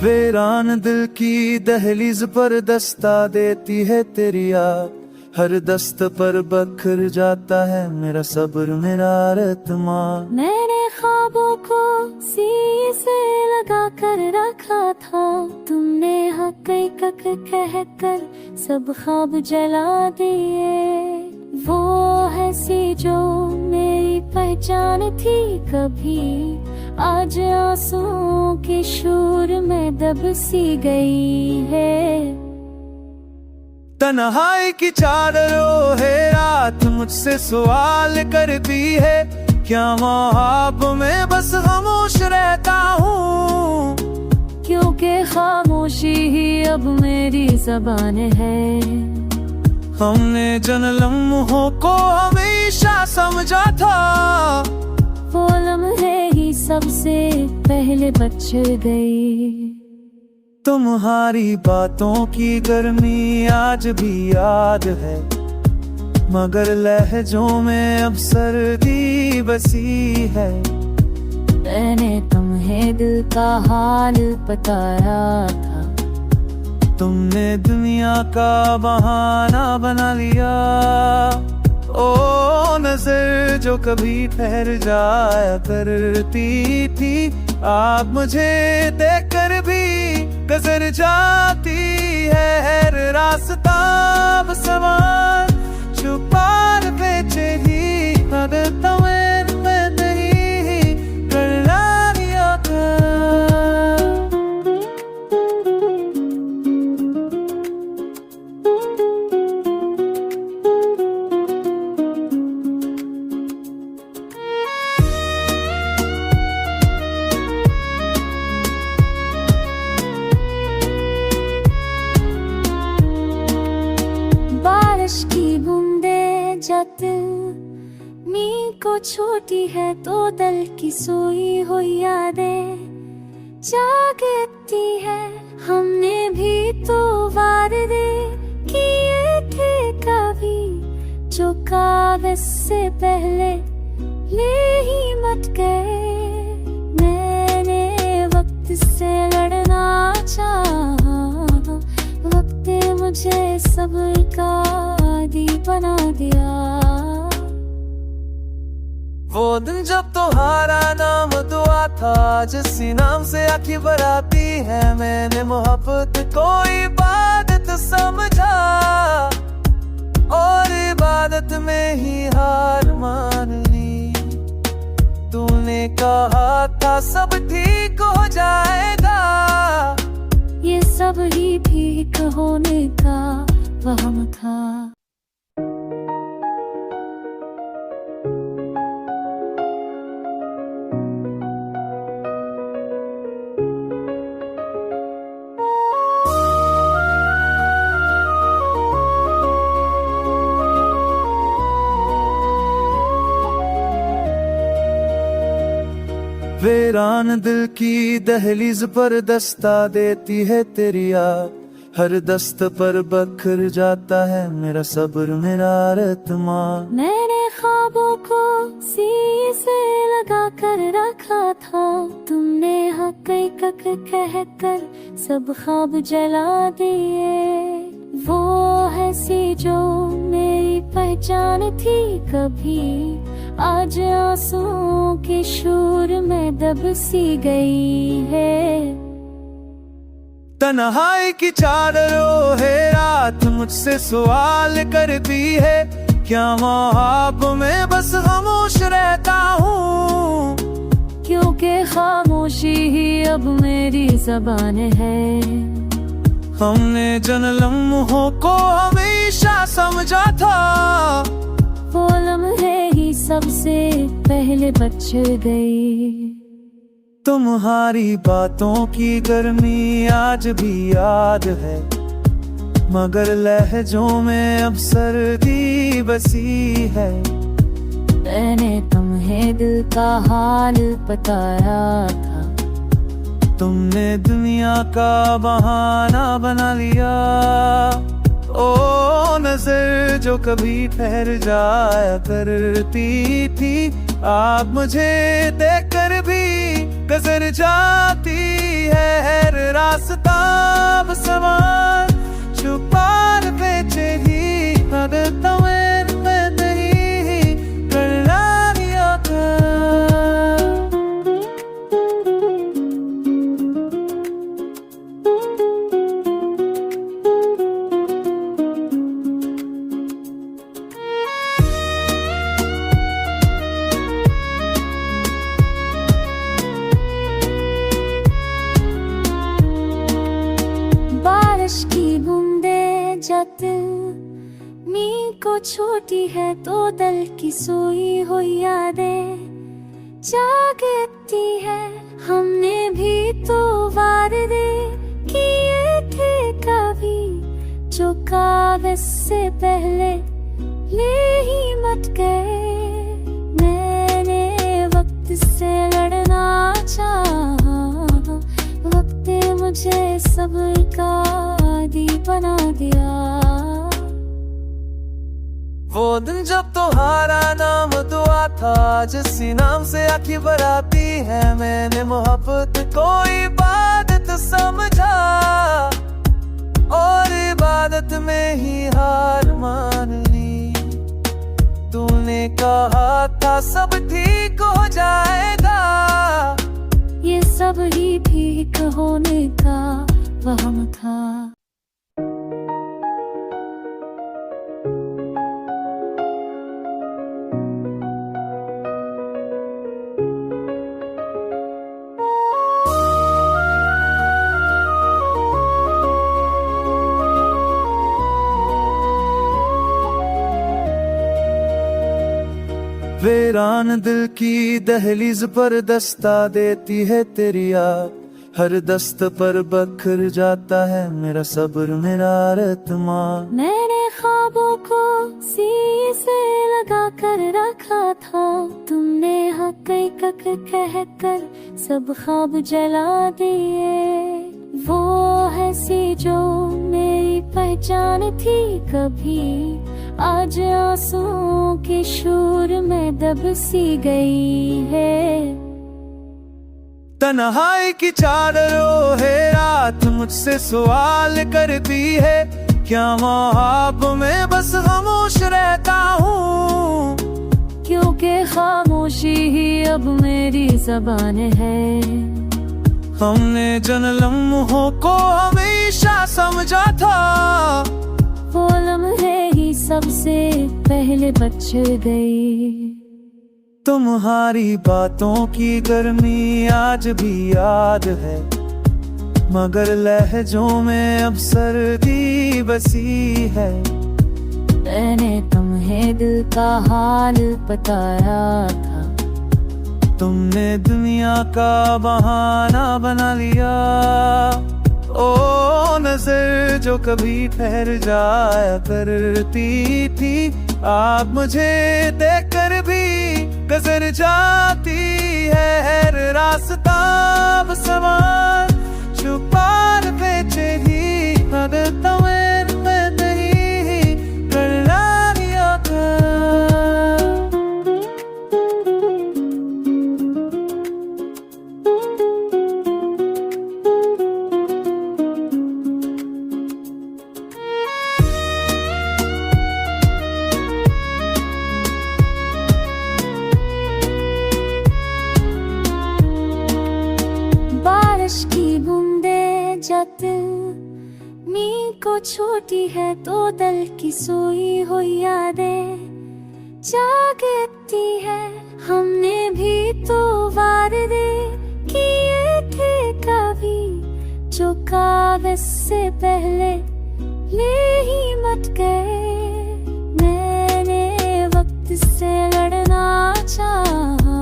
वीरान दिल की दहलीज पर दस्ता देती है तेरी याद, हर दस्त पर बखर जाता है मेरा सब्र मेरा रत्मा। मैंने ख्वाबों को सीने से लगा कर रखा था, तुमने हकीकत कहकर सब ख्वाब जला दिए। वो है सी जो मेरी पहचान थी कभी, आज आंसुओं के शोर में दब सी गई है। तन्हाई की चादरों है रात मुझसे सवाल करती है, क्या ख्वाब में बस खामोश रहता हूँ, क्योंकि खामोशी ही अब मेरी ज़बान है। हमने जिन लम्हों को हमेशा समझा था, वो लम्हे ही सबसे पहले बच गई। तुम्हारी बातों की गर्मी आज भी याद है, मगर लहजों में अब सर्दी बसी है। मैंने तुम्हें दिल का हाल बताया था, तुमने दुनिया का बहाना बना लिया। ओ नजर जो कभी ठहर जाया करती थी, आप मुझे देखकर भी गुजर जाती है। हर रास्ता सवाल छुपा बेचे ही मैं नहीं करना दिया था। बारिश की बूंदे जब नींद को छोटी है तो दिल की सोई हुई यादें जागती है। हमने भी तो वादे किए थे कभी, जो कागज से पहले ले ही मट गए। मैंने वक्त से लड़ना चाहा, वक्त ने मुझे सब्र का आदी बना दिया। वो दिन जब तुम्हारा नाम दुआ था, जिसी नाम से आँखें बराती है, मैंने मोहब्बत को इबादत समझा, और इबादत में ही हार मान ली। तूने कहा था सब ठीक हो जाएगा, ये सब ही ठीक होने का वहम था। वीरान दिल की दहलीज पर दस्ता देती है तेरी याद, हर दस्त पर बखर जाता है मेरा सब्र मेरा रत्मा। मैंने ख्वाबों को सीने से लगा कर रखा था, तुमने हकीकत कहकर सब ख्वाब जला दिए। वो है सी जो मेरी पहचान थी कभी, आज आंसुओं के शोर में दब सी गई है। तन्हाई की चादरों है रात मुझसे सवाल करती है, क्या ख्वाब में बस खामोश रहता हूँ, क्योंकि खामोशी ही अब मेरी ज़बान है। हमने जिन लम्हों को हमेशा समझा था, वो लम्हे ही सबसे पहले बच गई। तुम्हारी बातों की गर्मी आज भी याद है, मगर लहजों में अब सर्दी बसी है। मैंने तुम्हें दिल का हाल बताया था, तुमने दुनिया का बहाना बना लिया। ओ नजर जो कभी ठहर जाया करती थी, आप मुझे देखकर भी गुजर जाती है हर रास्ता सवार छुपार बेचे ही करता मैं नहीं करना दिया बारिश की बूंदे जब मी को छोटी है तो दिल की सोई हुई यादें जागती है। हमने भी तो वादे किए थे कभी जो कागज से पहले ले ही मत गए। मैंने वक्त से लड़ना चाहा, वक्त ने मुझे सब्र का आदी बना दिया। वो दिन जब तुम्हारा नाम दुआ था, जिसी नाम से आँखें बराती है, मैंने मोहब्बत को इबादत समझा और इबादत में ही हार मान ली। तूने कहा था सब ठीक हो जाएगा, ये सब ही ठीक होने का वहम था। वीरान दिल की दहलीज पर दस्ता देती है तेरी याद, हर दस्त पर बखर जाता है मेरा सब्र मेरा रत्मा। मैंने ख्वाबों को सीने से लगा कर रखा था, तुमने हकीकत कहकर सब ख्वाब जला दिए। वो है सी जो मेरी पहचान थी कभी, आज आंसुओं के शोर में दब सी गई है। तन्हाई की चादरों है रात मुझसे सवाल करती है, क्या ख्वाब में बस खामोश रहता हूँ, क्योंकि खामोशी ही अब मेरी ज़बान है। हमने जिन लम्हों को हमेशा समझा था, वो लम्हे ही सबसे पहले बच गई। तुम्हारी बातों की गर्मी आज भी याद है, मगर लहजों में अब सर्दी बसी है। मैंने तुम्हें दिल का हाल बताया था, तुमने दुनिया का बहाना बना लिया। ओ नजर जो कभी ठहर जाया करती थी, आप मुझे देखकर भी गुजर जाती है हर रास्ता सवार छुपार बेचे ही करता मैं नहीं करना दिया बारिश की बूंदे जब मी को छोटी है तो दिल की सोई हुई यादें जागती है। हमने भी तो वादे किए थे कभी जो कागज से पहले ले ही मत गए। मैंने वक्त से लड़ना चाहा,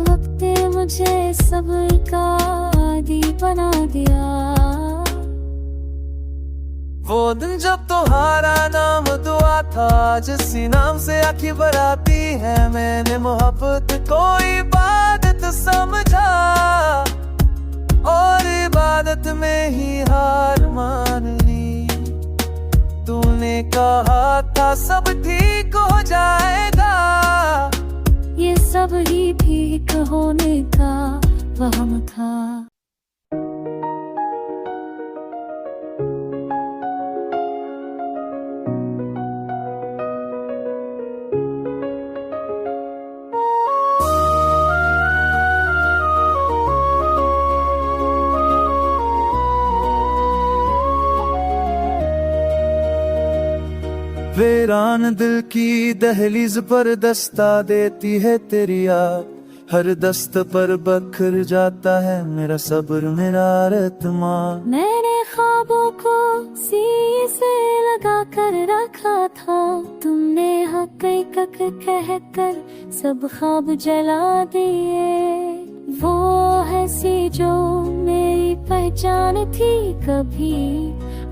वक्त ने मुझे सब्र का आदी बना दिया। वो दिन जब तुम्हारा नाम दुआ था, जिसी नाम से आँखें बराती है, मैंने मोहब्बत को इबादत समझा और इबादत में ही हार मान ली। तूने कहा था सब ठीक हो जाएगा, ये सब ही ठीक होने का वहम था। वीरान दिल की दहलीज पर दस्ता देती है तेरी याद, हर दस्त पर बखर जाता है मेरा सब्र मेरा रत्मा। मैंने ख्वाबों को सीने से लगा कर रखा था, तुमने हकीकत कहकर सब ख्वाब जला दिए। वो है सी जो मेरी पहचान थी कभी,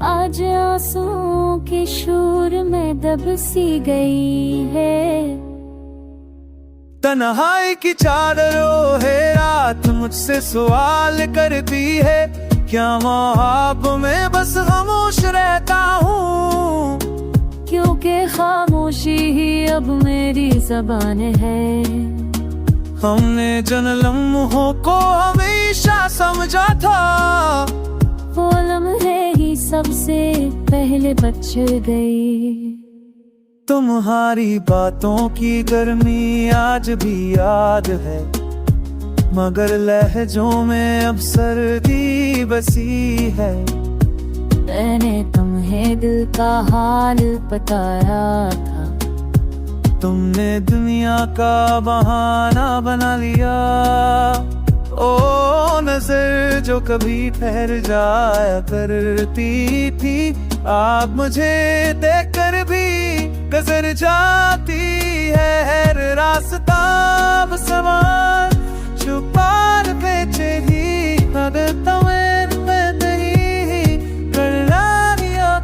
आज आंसुओं के शोर में दब सी गई है। तन्हाई की चादरों है रात मुझसे सवाल करती है, क्या ख्वाब में बस खामोश रहता हूँ, क्योंकि खामोशी ही अब मेरी ज़बान है। हमने जिन लम्हों को हमेशा समझा था, वो लम्हे ही सबसे पहले बच गई। तुम्हारी बातों की गर्मी आज भी याद है, मगर लहजों में अब सर्दी बसी है। मैंने तुम्हें दिल का हाल बताया था, तुमने दुनिया का बहाना बना लिया। ओ नजर जो कभी ठहर जाया करती थी, आप मुझे देखकर भी गुजर जाती है। हर रास्ता सवाल छुपार बेचे ही आदतों में नहीं करना दिया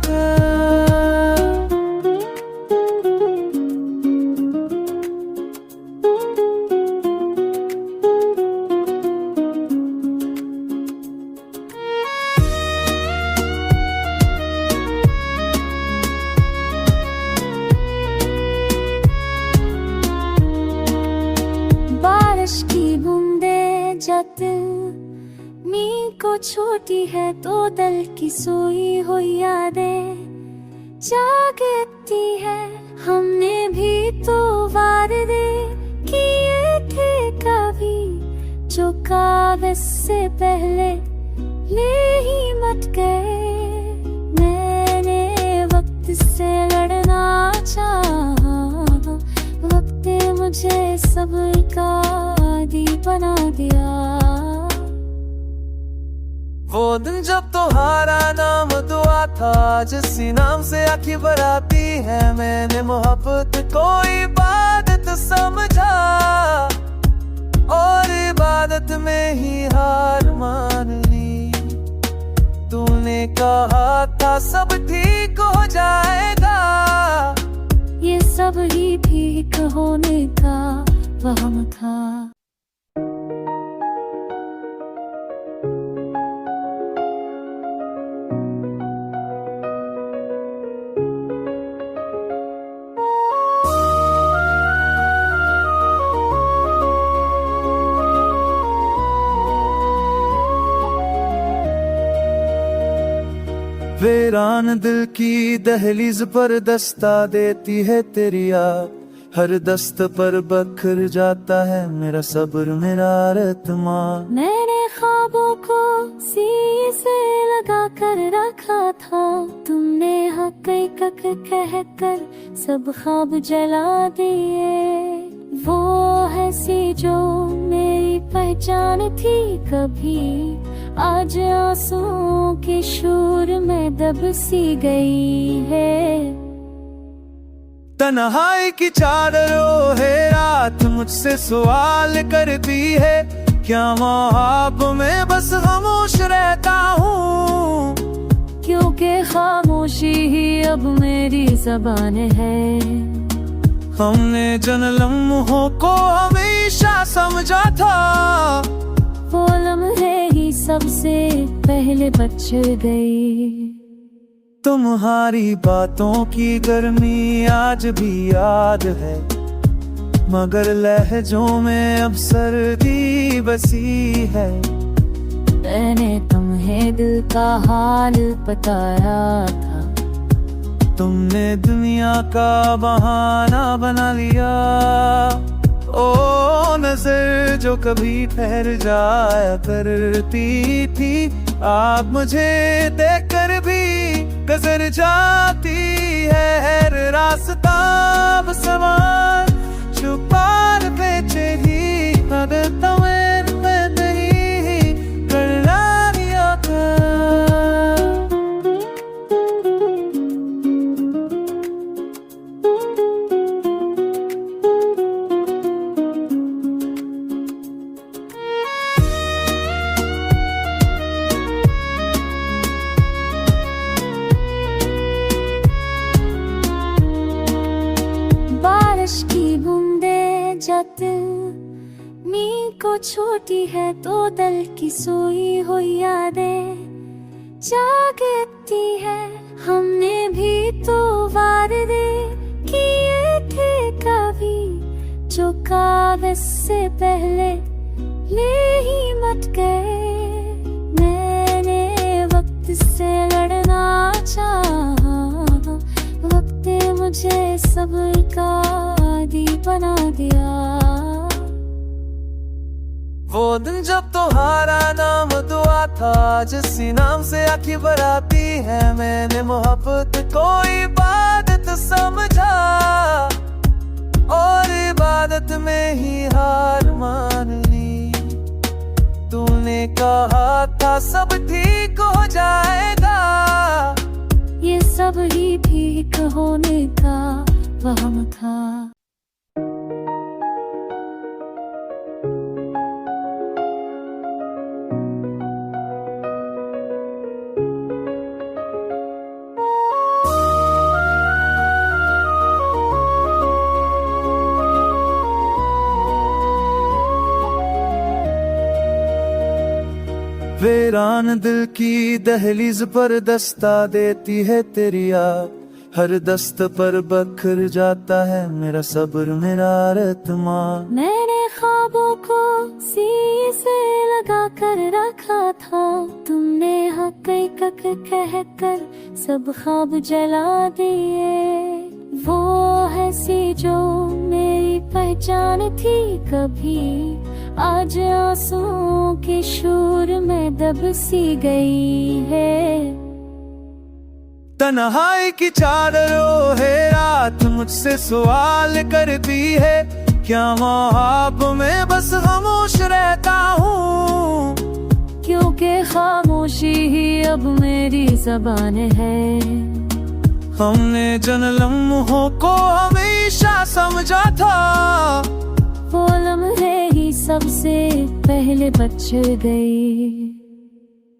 बारिश की बूंदे जब नींद को छोटी है तो दिल की सोई हुई यादें जागती है। हमने भी तो वादे किए थे कभी, जो कागज से पहले ले ही मट गए। मैंने वक्त से लड़ना चाहा, वक्त ने मुझे सब्र का आदी बना दिया। वो दिन जब तुम्हारा नाम दुआ था, जिसी नाम से आँखें भराती है, मैंने मोहब्बत को इबादत समझा और इबादत में ही हार मान ली। तूने कहा था सब ठीक हो जाएगा, ये सब ही ठीक होने का वहम था। वीरान दिल की दहलीज पर दस्ता देती है तेरी याद, हर दस्त पर बखर जाता है मेरा सब्र मेरा रत्मा। मैंने ख्वाबों को सीने से लगा कर रखा था, तुमने हकीकत कहकर सब ख्वाब जला दिए। वो है सी जो मेरी पहचान थी कभी, आज आंसुओं के शोर में दब सी गई है। तन्हाई की चादरों है रात मुझसे सवाल करती है, क्या ख्वाब में बस खामोश रहता हूँ, क्योंकि खामोशी ही अब मेरी ज़बान है। हमने जिन लम्हों को हमेशा समझा था, वो लम्हे ही सबसे पहले बच गई। तुम्हारी बातों की गर्मी आज भी याद है, मगर लहजों में अब सर्दी बसी है। मैंने तुम्हें दिल का हाल बताया था, तुमने दुनिया का बहाना बना लिया। ओ नजर जो कभी ठहर जाया करती थी, आप मुझे देखकर भी गुजर जाती है। हर रास्ता अब सवाल छुपा बेचे ही बदलता मैं नहीं करना दिया था। बारिश की बूंदे जब मी को छोटी है तो दिल की सोई हुई यादें जागती है। हमने भी तो वादे किए थे कभी, जो कागज से पहले ले ही मट गए। मैंने वक्त से लड़ना चाहा, वक्त ने मुझे सब्र का आदी बना दिया। वो दिन जब तुम्हारा नाम दुआ था, जिस नाम से आँखें बराती है, मैंने मोहब्बत को इबादत समझा और इबादत में ही हार मान ली। तूने कहा था सब ठीक हो जाएगा, ये सब ही ठीक होने का वहम था। वीरान दिल की दहलीज पर दस्ता देती है तेरी याद, हर दस्त पर बखर जाता है मेरा सब्र मेरा रत्मान। मैंने ख्वाबों को सीने से लगा कर रखा था, तुमने हकीकत कहकर सब ख्वाब जला दिए। वो है सी जो मेरी पहचान थी कभी, आज आंसुओं के शोर में दब सी गई है। तन्हाई की चादर ओढ़े रात मुझसे सवाल करती है, क्या ख्वाब में बस खामोश रहता हूँ। क्योंकि खामोशी ही अब मेरी ज़बान है। हमने जिन लम्हों को हमेशा समझा था, वो लम्हे ही सबसे पहले बच गई।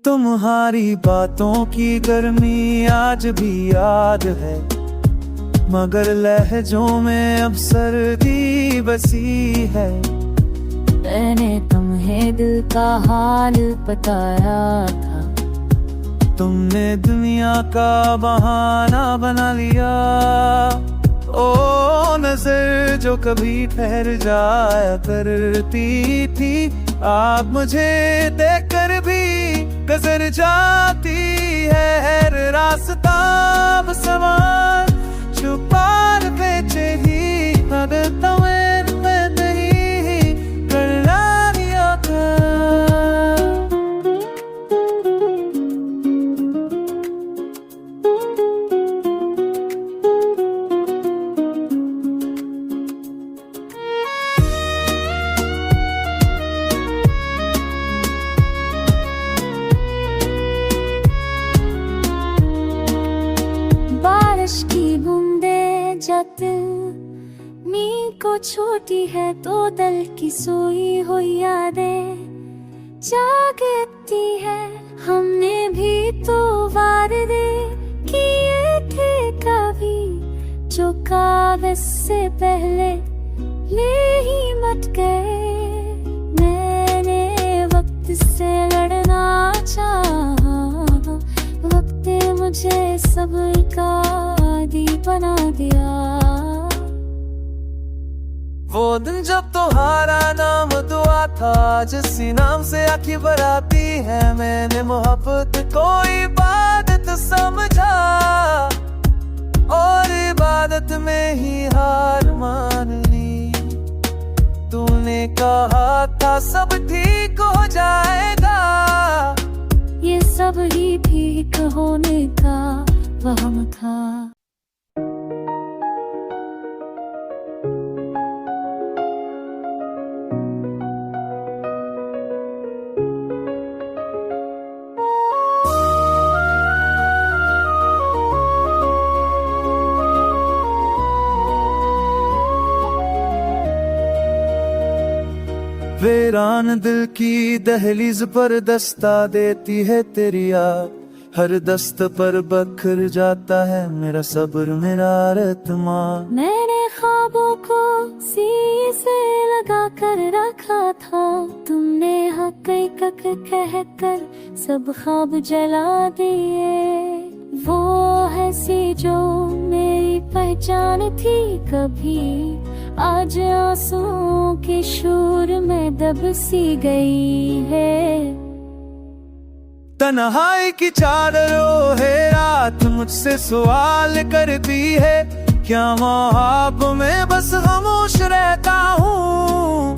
तुम्हारी बातों की गर्मी आज भी याद है, मगर लहजों में अब सर्दी बसी है। मैंने तुम्हें दिल का हाल बताया था, तुमने दुनिया का बहाना बना लिया। ओ नजर जो कभी ठहर जाया करती थी, आप मुझे देखकर भी गुजर जाती है। हर रास्ता अब सवाल छुपा बेचे ही बदलता मैं नहीं करना दिया था। बारिश की बूंदे जब मी को छोटी है तो दिल की सोई हुई यादें जागती है। हमने भी तो वादे किए थे कभी, जो कागज से पहले ले ही मट गए। मैंने वक्त से लड़ना चाहा, वक्त ने मुझे सब्र का आदी बना दिया। वो दिन जब तुम्हारा नाम दुआ था, जिसी नाम से आँखें बराती है, मैंने मोहब्बत को इबादत समझा और इबादत में ही हार मान ली। तूने कहा था सब ठीक हो जाएगा, ये सब ही ठीक होने का वहम था। वीरान दिल की दहलीज पर दस्ता देती है तेरी याद, हर दस्त पर बखर जाता है मेरा सब्र, मेरा रत्मा। मैंने ख्वाबों को सीने से लगा कर रखा था, तुमने हकीकत कहकर सब ख्वाब जला दिए। वो है सी जो मेरी पहचान थी कभी, आज आंसुओं के शोर में दब सी गई है। तन्हाई की चादर ओढ़े रात मुझसे सवाल करती है, क्या ख्वाब में बस खामोश रहता हूँ,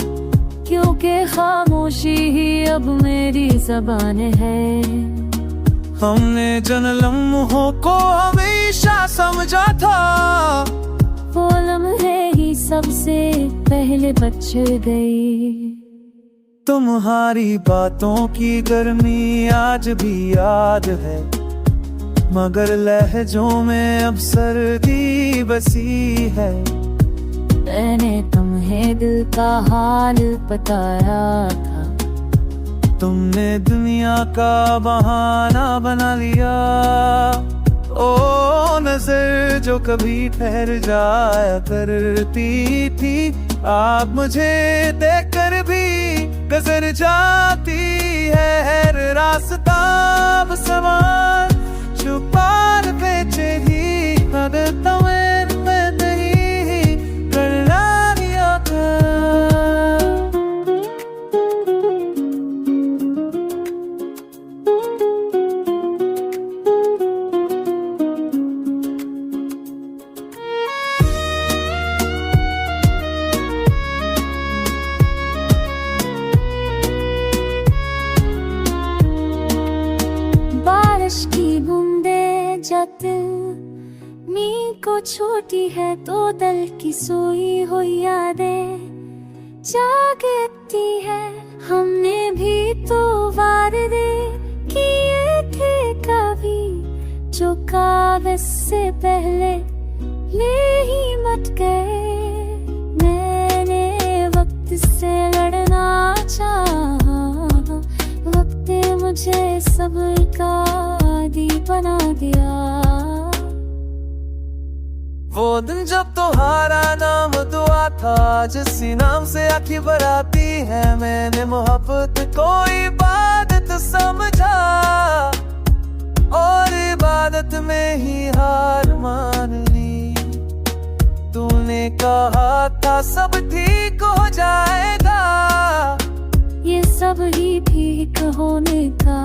क्योंकि खामोशी ही अब मेरी ज़बान है। हमने जिन लम्हों को हमेशा समझा था, वो लम्हे ही सबसे पहले बच गई। तुम्हारी बातों की गर्मी आज भी याद है, मगर लहजों में अब सर्दी बसी है। मैंने तुम्हें दिल का हाल बताया था, तुमने दुनिया का बहाना बना लिया। ओ नजर जो कभी ठहर जाया करती थी, आप मुझे देखकर भी गुजर जाती है। हर रास्ता अब सवाल छुपा बेचे ही, अगर तुम्हें मैं नहीं करना दिया था। बारिश की बूंदे जब मी को छोटी है, तो दिल की सोई हुई यादें जागती है। हमने भी तो वादे किए थे कभी, जो कागज से पहले ले ही मट गए। मैंने वक्त से लड़ना चाहा, वक्त ने मुझे सब्र का आदी बना दिया। वो दिन जब तुम्हारा नाम दुआ था, जिसी नाम से आँखें बराती है, मैंने मोहब्बत को इबादत समझा और इबादत में ही हार मान ली। तूने कहा था सब ठीक हो जाएगा, ये सब ही ठीक होने का